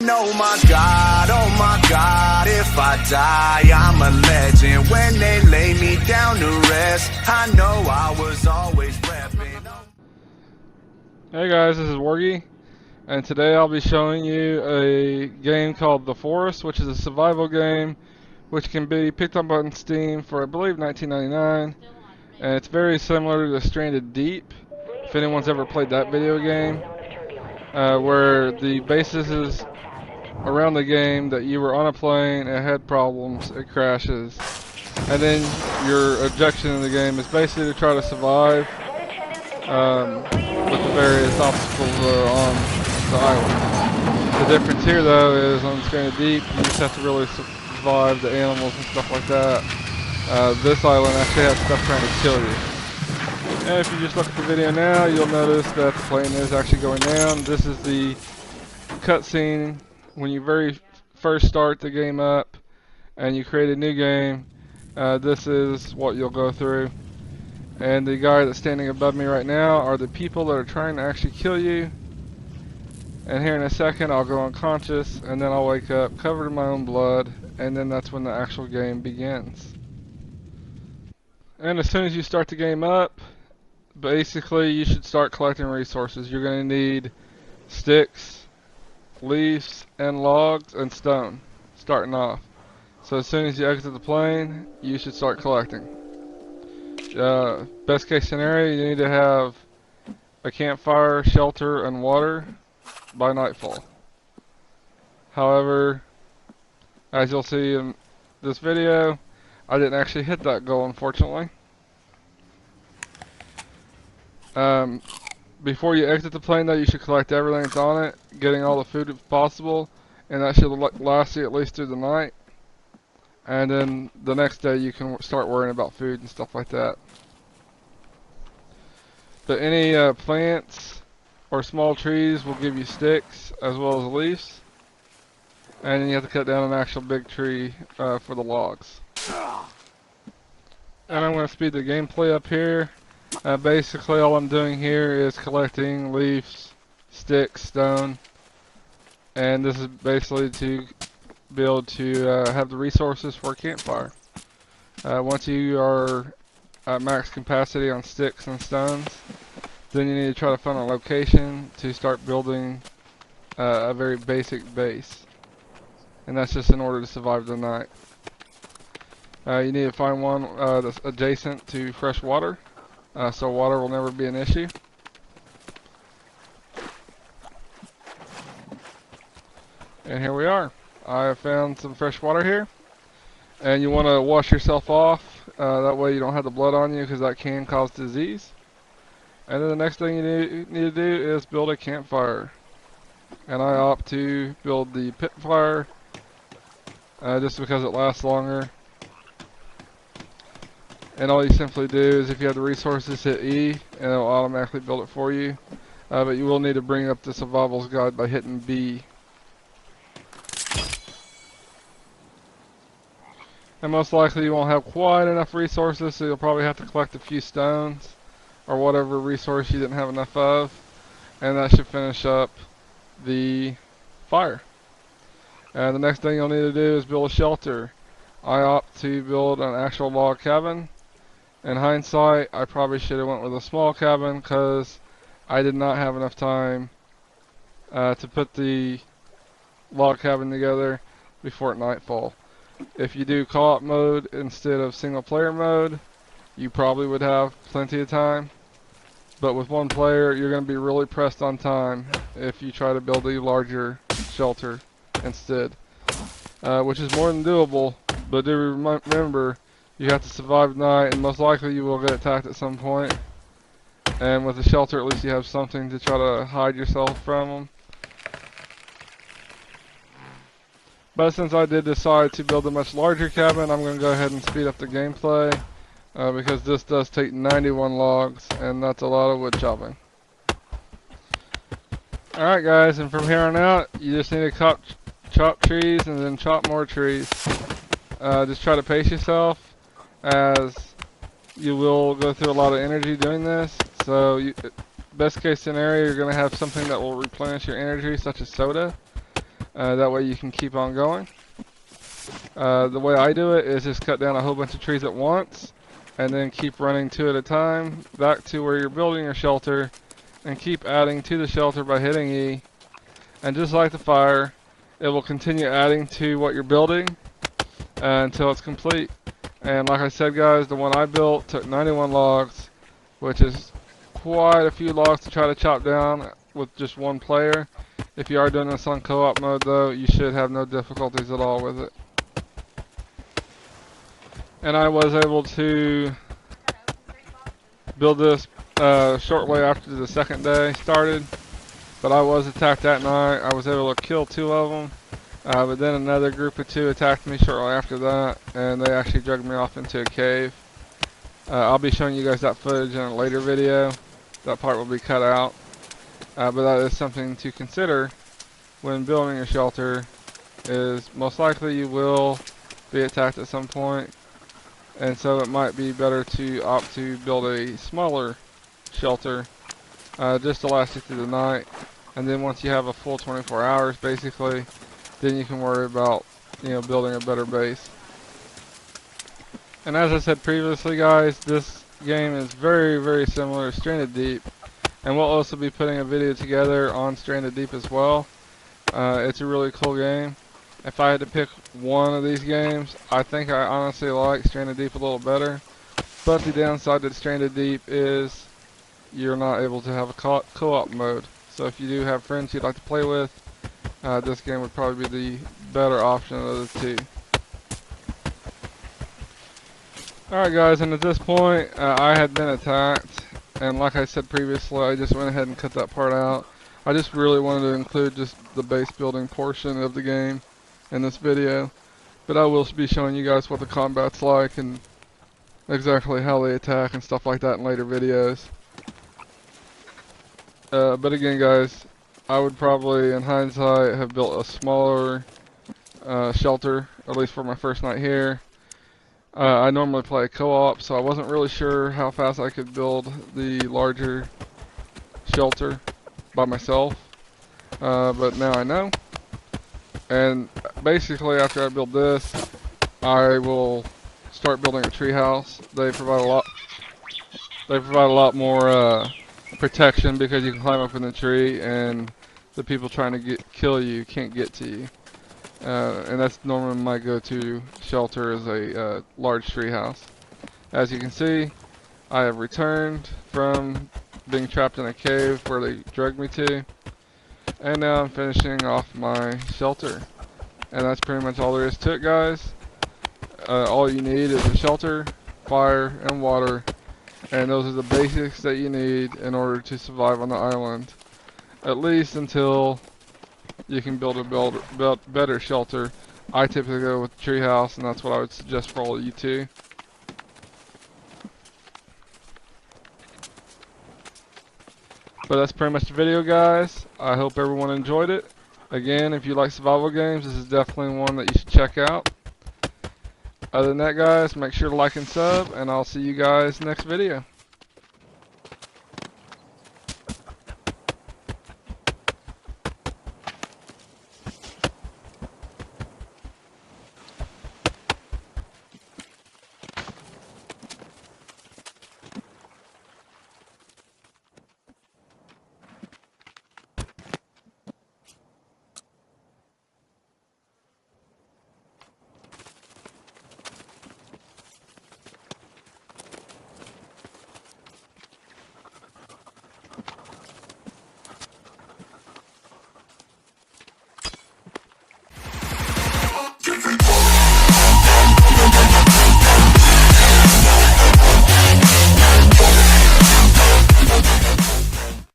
Oh my God, if I die, I'm a legend. When they lay me down to rest, I know I was always repping. Hey guys, this is Wargy, and today I'll be showing you a game called The Forest, which is a survival game which can be picked up on Steam for, I believe, $19.99, and it's very similar to Stranded Deep, if anyone's ever played that video game, where the basis is around the game that you were on a plane, it had problems, it crashes, and then your objection in the game is basically to try to survive with the various obstacles on the island. The difference here though is on Stranded Deep, you just have to really survive the animals and stuff like that. This island actually has stuff trying to kill you. And if you just look at the video now, you'll notice that the plane is actually going down. This is the cutscene when you very first start the game up and you create a new game. This is what you'll go through. And the guy that's standing above me right now are the people that are trying to actually kill you. And here in a second I'll go unconscious and then I'll wake up covered in my own blood, and then that's when the actual game begins. And as soon as you start the game up, basically you should start collecting resources. You're going to need sticks, leaves, and logs, and stone, starting off. So as soon as you exit the plane, you should start collecting. Best case scenario, you need to have a campfire, shelter, and water by nightfall. However, as you'll see in this video, I didn't actually hit that goal, unfortunately. Before you exit the plane though, you should collect everything that's on it, getting all the food if possible, and that should last you at least through the night. And then the next day you can start worrying about food and stuff like that. But any plants or small trees will give you sticks as well as leaves. And then you have to cut down an actual big tree for the logs. And I'm going to speed the gameplay up here. Basically all I'm doing here is collecting leaves, sticks, stone. And this is basically to be able to have the resources for a campfire. Once you are at max capacity on sticks and stones, then you need to try to find a location to start building a very basic base. And that's just in order to survive the night. You need to find one that's adjacent to fresh water, so water will never be an issue. And here we are. I have found some fresh water here, and you want to wash yourself off, that way you don't have the blood on you, because that can cause disease. And then the next thing you need to do is build a campfire, and I opt to build the pit fire just because it lasts longer. And all you simply do is, if you have the resources, hit E and it will automatically build it for you, but you will need to bring up the survival's guide by hitting B. And most likely you won't have quite enough resources, so you'll probably have to collect a few stones or whatever resource you didn't have enough of, and that should finish up the fire. And the next thing you'll need to do is build a shelter. I opt to build an actual log cabin. In hindsight, I probably should have went with a small cabin because I did not have enough time to put the log cabin together before nightfall. If you do co-op mode instead of single player mode, you probably would have plenty of time. But with one player, you're going to be really pressed on time if you try to build a larger shelter instead. Which is more than doable, but do remember, you have to survive the night, and most likely you will get attacked at some point. And with a shelter, at least you have something to try to hide yourself from them. But since I did decide to build a much larger cabin, I'm going to go ahead and speed up the gameplay, because this does take 91 logs, and that's a lot of wood chopping. Alright guys, and from here on out, you just need to chop trees and then chop more trees. Just try to pace yourself, as you will go through a lot of energy doing this. So best case scenario, you're going to have something that will replenish your energy, such as soda. That way you can keep on going. The way I do it is just cut down a whole bunch of trees at once, and then keep running two at a time back to where you're building your shelter, and keep adding to the shelter by hitting E. And just like the fire, it will continue adding to what you're building until it's complete. And like I said, guys, the one I built took 91 logs, which is quite a few logs to try to chop down with just one player. If you are doing this on co-op mode, though, you should have no difficulties at all with it. And I was able to build this shortly after the second day started, but I was attacked that night. I was able to kill 2 of them, but then another group of 2 attacked me shortly after that, and they actually dragged me off into a cave. I'll be showing you guys that footage in a later video. That part will be cut out, but that is something to consider when building a shelter, is most likely you will be attacked at some point. And so it might be better to opt to build a smaller shelter just to last you through the night. And then once you have a full 24 hours, basically, then you can worry about, building a better base. And as I said previously, guys, this game is very, very similar to Stranded Deep. And we'll also be putting a video together on Stranded Deep as well. It's a really cool game. If I had to pick one of these games, I think I honestly like Stranded Deep a little better. But the downside to Stranded Deep is you're not able to have a co-op mode. So if you do have friends you'd like to play with, this game would probably be the better option of the two. Alright guys, and at this point, I had been attacked. And like I said previously, I just went ahead and cut that part out. I just really wanted to include just the base building portion of the game in this video, but I will be showing you guys what the combat's like and exactly how they attack and stuff like that in later videos. But again, guys, I would probably, in hindsight, have built a smaller shelter, at least for my first night here. I normally play co-op, so I wasn't really sure how fast I could build the larger shelter by myself, but now I know. And basically, after I build this, I will start building a tree house. They provide a lot. They provide a lot more protection because you can climb up in the tree, and the people trying to kill you can't get to you. And that's normally my go-to shelter, is a large tree house. As you can see, I have returned from being trapped in a cave where they dragged me to. And now I'm finishing off my shelter. And that's pretty much all there is to it, guys. All you need is a shelter, fire, and water. And those are the basics that you need in order to survive on the island. At least until you can build a better shelter. I typically go with the tree house, and that's what I would suggest for all of you too. But that's pretty much the video, guys. I hope everyone enjoyed it. Again, if you like survival games, this is definitely one that you should check out. Other than that, guys, make sure to like and sub, and I'll see you guys next video.